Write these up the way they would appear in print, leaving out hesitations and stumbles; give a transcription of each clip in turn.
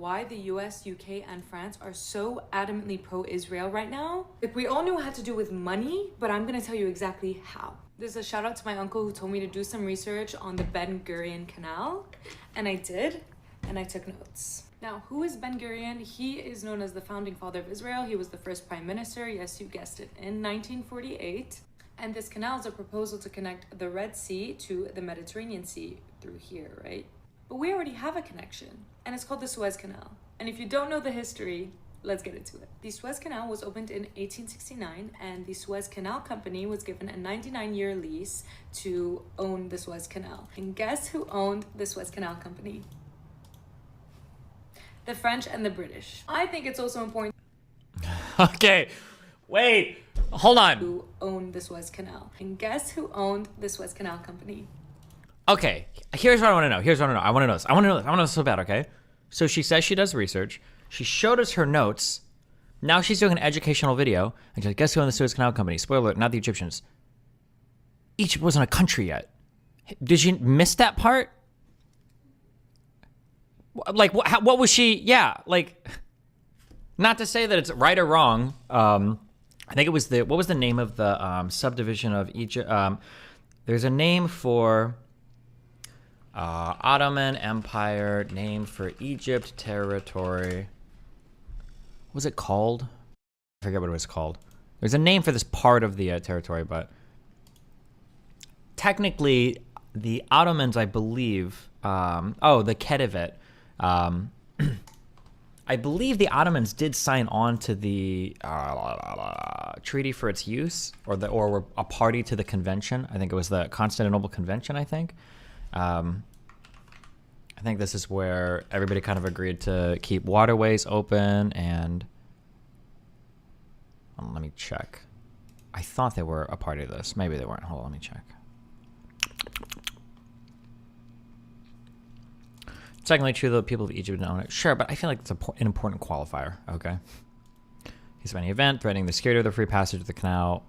Why the US, UK, and France are so adamantly pro-Israel right now. Like, we all knew it had to do with money, but I'm gonna tell you exactly how. There's a shout out to my uncle who told me to do some research on the Gurion Canal, and I did, and I took notes. Now, who is Ben Gurion? He is known as the founding father of Israel. He was the first prime minister, yes, you guessed it, in 1948. And this canal is a proposal to connect the Red Sea to the Mediterranean Sea through here, right? But we already have a connection, and it's called the Suez Canal. And if you don't know the history, let's get into it. The Suez Canal was opened in 1869, and the Suez Canal Company was given a 99-year lease to own the Suez Canal. And guess who owned the Suez Canal Company? The French and the British. I think it's also important. Okay, wait, hold on. Who owned the Suez Canal? And guess who owned the Suez Canal Company? Okay, here's what I want to know. I want to know this so bad, okay? So she says she does research. She showed us her notes. Now she's doing an educational video. And she's like, guess who owned the Suez Canal Company? Spoiler alert, not the Egyptians. Egypt wasn't a country yet. Did you miss that part? Like, what was she? Yeah, like, not to say that it's right or wrong. I think it was what was the name of the subdivision of Egypt? There's a name for Ottoman Empire, name for Egypt territory. What was it called? I forget what it was called. There's a name for this part of the territory, but technically the Ottomans, I believe, the Khedivate. I believe the Ottomans did sign on to the treaty for its use, or were a party to the convention. I think it was the Constantinople Convention, I think. I think this is where everybody kind of agreed to keep waterways open, and let me check. I thought they were a party to this. Maybe they weren't. Hold on, let me check. Secondly, true, the people of Egypt don't own it. Sure, but I feel like it's an important qualifier, okay? He's of any event threatening the security of the free passage of the canal.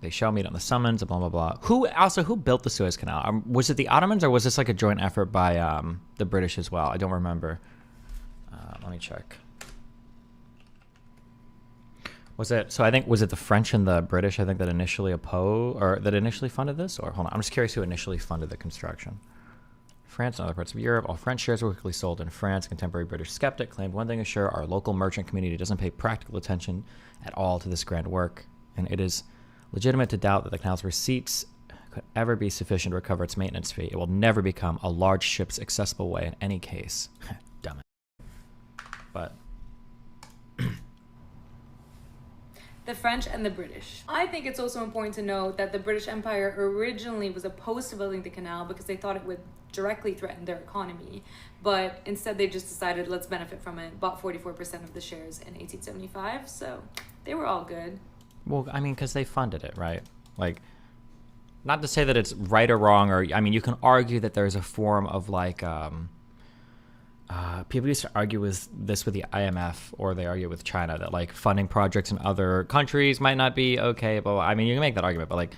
They shall meet on the summons, blah, blah, blah. Who built the Suez Canal? Was it the Ottomans, or was this like a joint effort by the British as well? I don't remember. Let me check. Was it the French and the British, I think, that initially funded this? Or hold on, I'm just curious who initially funded the construction. France and other parts of Europe. All French shares were quickly sold in France. Contemporary British skeptic claimed one thing is sure, our local merchant community doesn't pay practical attention at all to this grand work, and it is legitimate to doubt that the canal's receipts could ever be sufficient to recover its maintenance fee. It will never become a large ship's accessible way in any case. Dumb it. But the French and the British. I think it's also important to note that the British Empire originally was opposed to building the canal because they thought it would directly threaten their economy, but instead they just decided, let's benefit from it, bought 44% of the shares in 1875, so they were all good. Well, I mean, because they funded it, right? Like, not to say that it's right or wrong, or, I mean, you can argue that there's a form of, like, people used to argue with the IMF, or they argue with China, that, like, funding projects in other countries might not be okay, but, I mean, you can make that argument, but, like,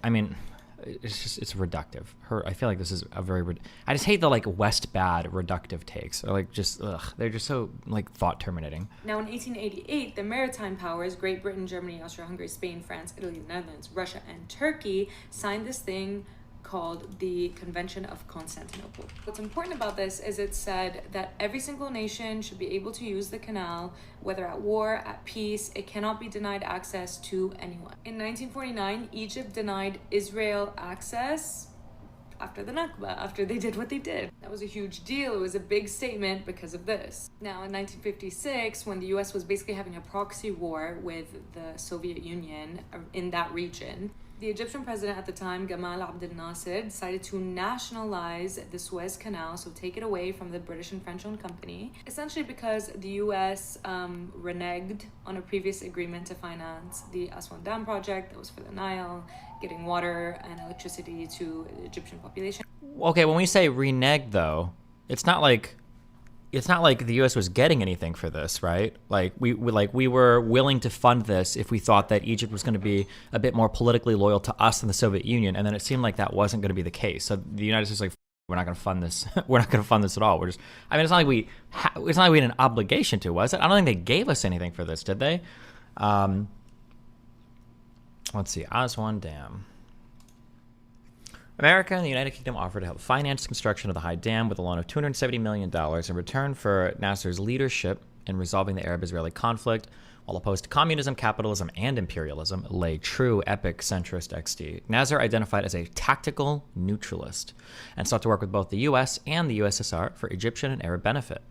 I mean, it's reductive. I feel like this is a very, I just hate the, like, West bad reductive takes. Or, like, just, they're just so, like, thought terminating. Now, in 1888, the maritime powers, Great Britain, Germany, Austria-Hungary, Spain, France, Italy, the Netherlands, Russia, and Turkey, signed this thing called the Convention of Constantinople. What's important about this is it said that every single nation should be able to use the canal, whether at war, at peace. It cannot be denied access to anyone. In 1949, Egypt denied Israel access after the Nakba, after they did what they did. That was a huge deal. It was a big statement because of this. Now, in 1956, when the US was basically having a proxy war with the Soviet Union in that region, the Egyptian president at the time, Gamal Abdel Nasser, decided to nationalize the Suez Canal, so take it away from the British and French-owned company, essentially because the US reneged on a previous agreement to finance the Aswan Dam project that was for the Nile, getting water and electricity to the Egyptian population. Okay, when we say reneged, though, it's not like the U.S. was getting anything for this, right? Like we were willing to fund this if we thought that Egypt was going to be a bit more politically loyal to us than the Soviet Union, and then it seemed like that wasn't going to be the case. So the United States was like, we're not going to fund this. We're not going to fund this at all. We're just, I mean, it's not like it's not like we had an obligation to, was it? I don't think they gave us anything for this, did they? Let's see, Aswan Dam. America and the United Kingdom offered to help finance the construction of the High Dam with a loan of $270 million in return for Nasser's leadership in resolving the Arab-Israeli conflict. While opposed to communism, capitalism, and imperialism, lay true epic centrist XD. Nasser identified as a tactical neutralist and sought to work with both the US and the USSR for Egyptian and Arab benefit.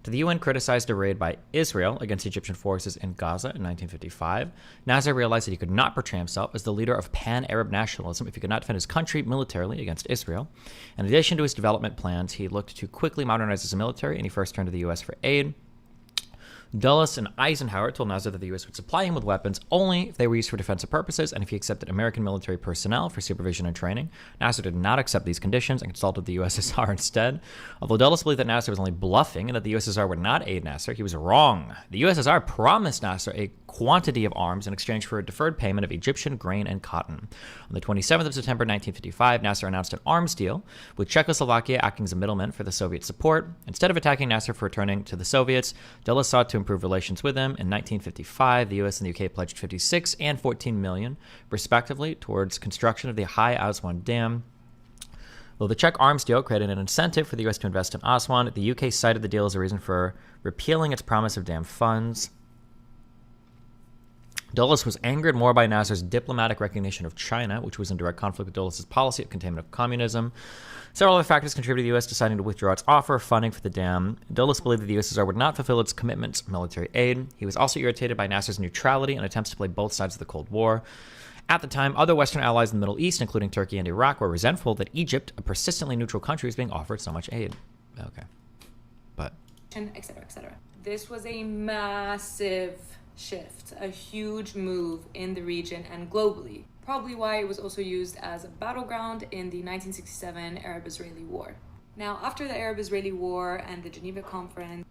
The UN criticized a raid by Israel against Egyptian forces in Gaza in 1955. Nasser realized that he could not portray himself as the leader of pan-Arab nationalism if he could not defend his country militarily against Israel. In addition to his development plans, he looked to quickly modernize his military, and he first turned to the US for aid. Dulles and Eisenhower told Nasser that the U.S. would supply him with weapons only if they were used for defensive purposes and if he accepted American military personnel for supervision and training. Nasser did not accept these conditions and consulted the USSR instead. Although Dulles believed that Nasser was only bluffing and that the USSR would not aid Nasser, he was wrong. The USSR promised Nasser a quantity of arms in exchange for a deferred payment of Egyptian grain and cotton. On the 27th of September 1955, Nasser announced an arms deal, with Czechoslovakia acting as a middleman for the Soviet support. Instead of attacking Nasser for returning to the Soviets, Dulles sought to improve relations with him. In 1955, the US and the UK pledged 56 and 14 million, respectively, towards construction of the High Aswan Dam. Though the Czech arms deal created an incentive for the US to invest in Aswan, the UK cited the deal as a reason for repealing its promise of dam funds. Dulles was angered more by Nasser's diplomatic recognition of China, which was in direct conflict with Dulles' policy of containment of communism. Several other factors contributed to the U.S. deciding to withdraw its offer of funding for the dam. Dulles believed that the USSR would not fulfill its commitments of military aid. He was also irritated by Nasser's neutrality and attempts to play both sides of the Cold War. At the time, other Western allies in the Middle East, including Turkey and Iraq, were resentful that Egypt, a persistently neutral country, was being offered so much aid. Okay. But... etc., etc. This was a massive shift, a huge move in the region and globally. Probably why it was also used as a battleground in the 1967 Arab-Israeli War. Now, after the Arab-Israeli War and the Geneva Conference,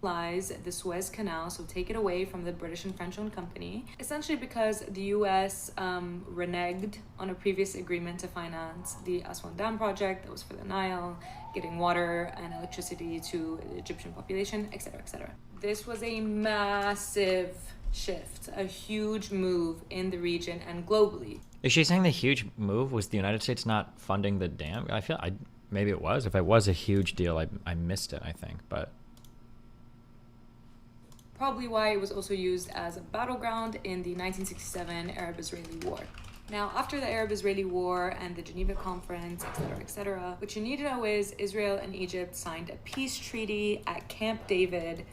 lies the Suez Canal, so take it away from the British and French-owned company, essentially because the US reneged on a previous agreement to finance the Aswan Dam project that was for the Nile, getting water and electricity to the Egyptian population, etc., etc. This was a massive shift, a huge move in the region and globally. Is she saying the huge move was the United States not funding the dam? I feel maybe it was. If it was a huge deal, I missed it, I think, but... Probably why it was also used as a battleground in the 1967 Arab-Israeli War. Now, after the Arab-Israeli War and the Geneva Conference, etc., etc., what you need to know is Israel and Egypt signed a peace treaty at Camp David,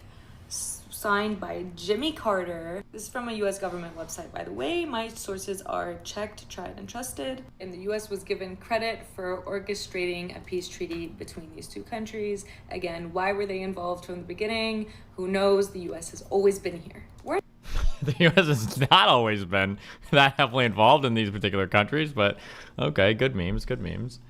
signed by Jimmy Carter. This is from a US government website, by the way. My sources are checked, tried, and trusted. And the US was given credit for orchestrating a peace treaty between these two countries. Again, why were they involved from the beginning? Who knows? The US has always been here. The U.S. has not always been that heavily involved in these particular countries, but okay, good memes, good memes.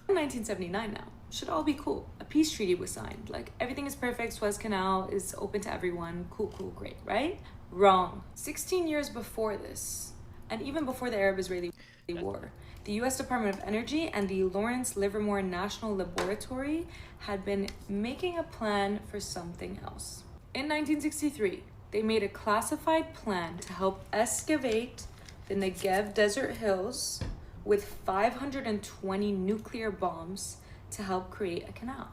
1979 now. Should all be cool. A peace treaty was signed. Like, everything is perfect. Suez Canal is open to everyone. Cool, cool, great, right? Wrong. 16 years before this, and even before the Arab-Israeli War, the U.S. Department of Energy and the Lawrence Livermore National Laboratory had been making a plan for something else. In 1963, they made a classified plan to help excavate the Negev desert hills with 520 nuclear bombs to help create a canal.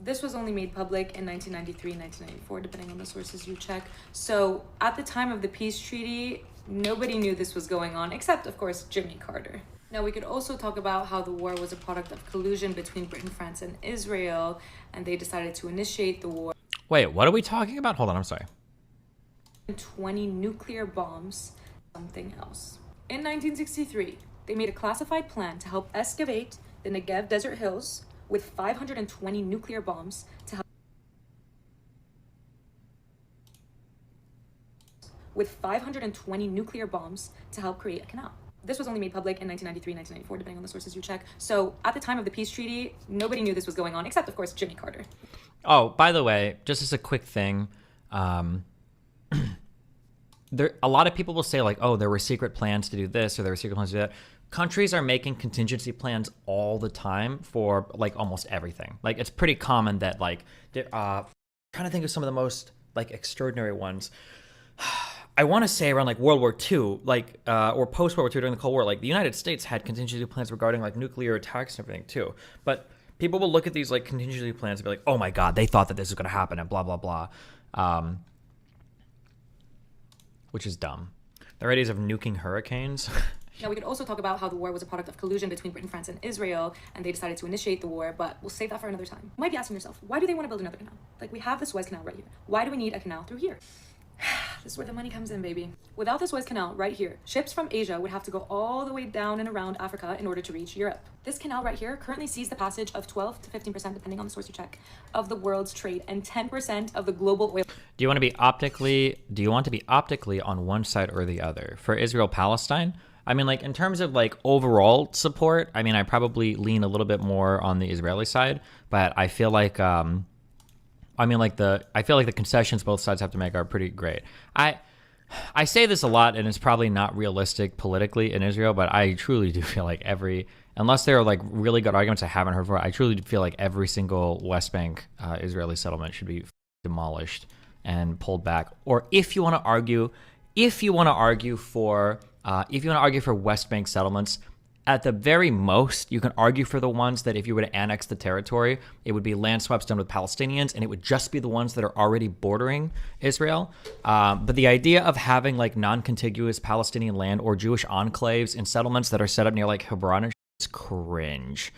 This was only made public in 1993, 1994, depending on the sources you check. So at the time of the peace treaty, nobody knew this was going on, except, of course, Jimmy Carter. Now, we could also talk about how the war was a product of collusion between Britain, France, and Israel, and they decided to initiate the war. Wait, what are we talking about? Hold on, I'm sorry. 20 nuclear bombs, something else. In 1963, they made a classified plan to help excavate the Negev desert hills with 520 nuclear bombs to help create a canal. This was only made public in 1993, 1994, depending on the sources you check. So at the time of the peace treaty, nobody knew this was going on, except, of course, Jimmy Carter. Oh, by the way, just as a quick thing, a lot of people will say, like, oh, there were secret plans to do this or there were secret plans to do that. countries are making contingency plans all the time for like almost everything. Like it's pretty common that like, trying to think of some of the most like extraordinary ones. I want to say around like World War II, like or post World War II during the Cold War, like the United States had contingency plans regarding like nuclear attacks and everything too. But people will look at these like contingency plans and be like, oh my God, they thought that this was going to happen and blah, blah, blah. Which is dumb. The ideas of nuking hurricanes. Now, we could also talk about how the war was a product of collusion between Britain, France, and Israel, and they decided to initiate the war, but we'll save that for another time. You might be asking yourself, why do they want to build another canal? Like, we have the Suez Canal right here. Why do we need a canal through here? This is where the money comes in, baby. Without the Suez Canal right here, ships from Asia would have to go all the way down and around Africa in order to reach Europe. This canal right here currently sees the passage of 12 to 15%, depending on the source you check, of the world's trade and 10% of the global oil. Do you want to be optically on one side or the other? For Israel-Palestine? I mean, like in terms of like overall support, I mean, I probably lean a little bit more on the Israeli side, but I feel like, I feel like the concessions both sides have to make are pretty great. I say this a lot, and it's probably not realistic politically in Israel, but I truly do feel like unless there are like really good arguments I haven't heard for, I truly do feel like every single West Bank Israeli settlement should be demolished and pulled back. Or if you want to argue for West Bank settlements, at the very most, you can argue for the ones that if you were to annex the territory, it would be land swaps done with Palestinians, and it would just be the ones that are already bordering Israel. But the idea of having like non-contiguous Palestinian land or Jewish enclaves in settlements that are set up near like Hebron is cringe.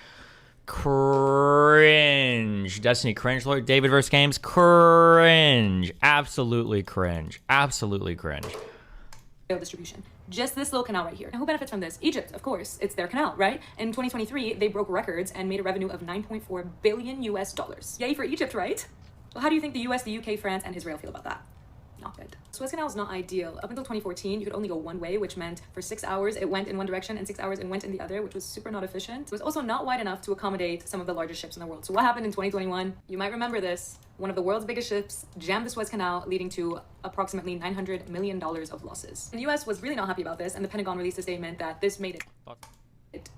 Cringe. Destiny cringe, Lord. David versus Games, cringe. Absolutely cringe. Absolutely cringe. Distribution. Just this little canal right here. And who benefits from this? Egypt, of course. It's their canal, right? In 2023, they broke records and made a revenue of $9.4 billion US. Yay for Egypt, right? Well, how do you think the US, the UK, France, and Israel feel about that? Not good. Suez Canal is not ideal. Up until 2014, you could only go one way, which meant for 6 hours it went in one direction and 6 hours it went in the other, which was super not efficient. It was also not wide enough to accommodate some of the largest ships in the world. So what happened in 2021? You might remember this. One of the world's biggest ships jammed the Suez Canal, leading to approximately $900 million of losses. And the US was really not happy about this, and the Pentagon released a statement that this made it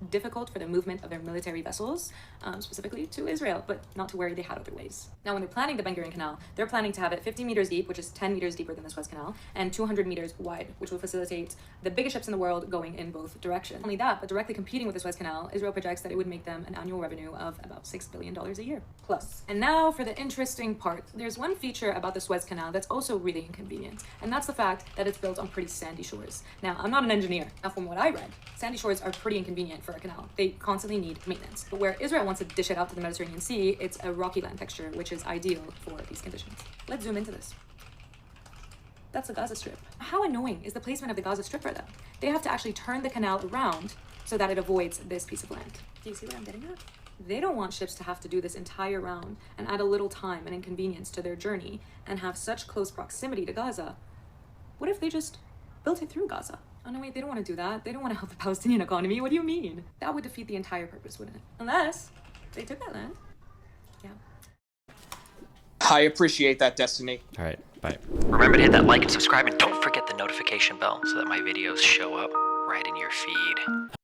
difficult for the movement of their military vessels, specifically to Israel, but not to where they had other ways. Now, when they're planning the Gurion Canal, they're planning to have it 50 meters deep, which is 10 meters deeper than the Suez Canal, and 200 meters wide, which will facilitate the biggest ships in the world going in both directions. Not only that, but directly competing with the Suez Canal, Israel projects that it would make them an annual revenue of about $6 billion a year. Plus. And now for the interesting part. There's one feature about the Suez Canal that's also really inconvenient, and that's the fact that it's built on pretty sandy shores. Now, I'm not an engineer. Now, from what I read, sandy shores are pretty inconvenient for a canal. They constantly need maintenance. But where Israel wants to dish it out to the Mediterranean Sea, it's a rocky land texture, which is ideal for these conditions. Let's zoom into this. That's the Gaza Strip. How annoying is the placement of the Gaza Strip for them? They have to actually turn the canal around so that it avoids this piece of land. Do you see what I'm getting at? They don't want ships to have to do this entire round and add a little time and inconvenience to their journey and have such close proximity to Gaza. What if they just built it through Gaza? Oh no, wait, they don't want to do that. They don't want to help the Palestinian economy. What do you mean? That would defeat the entire purpose, wouldn't it? Unless they took that land. Yeah. I appreciate that, Destiny. All right, bye. Remember to hit that like and subscribe, and don't forget the notification bell so that my videos show up right in your feed.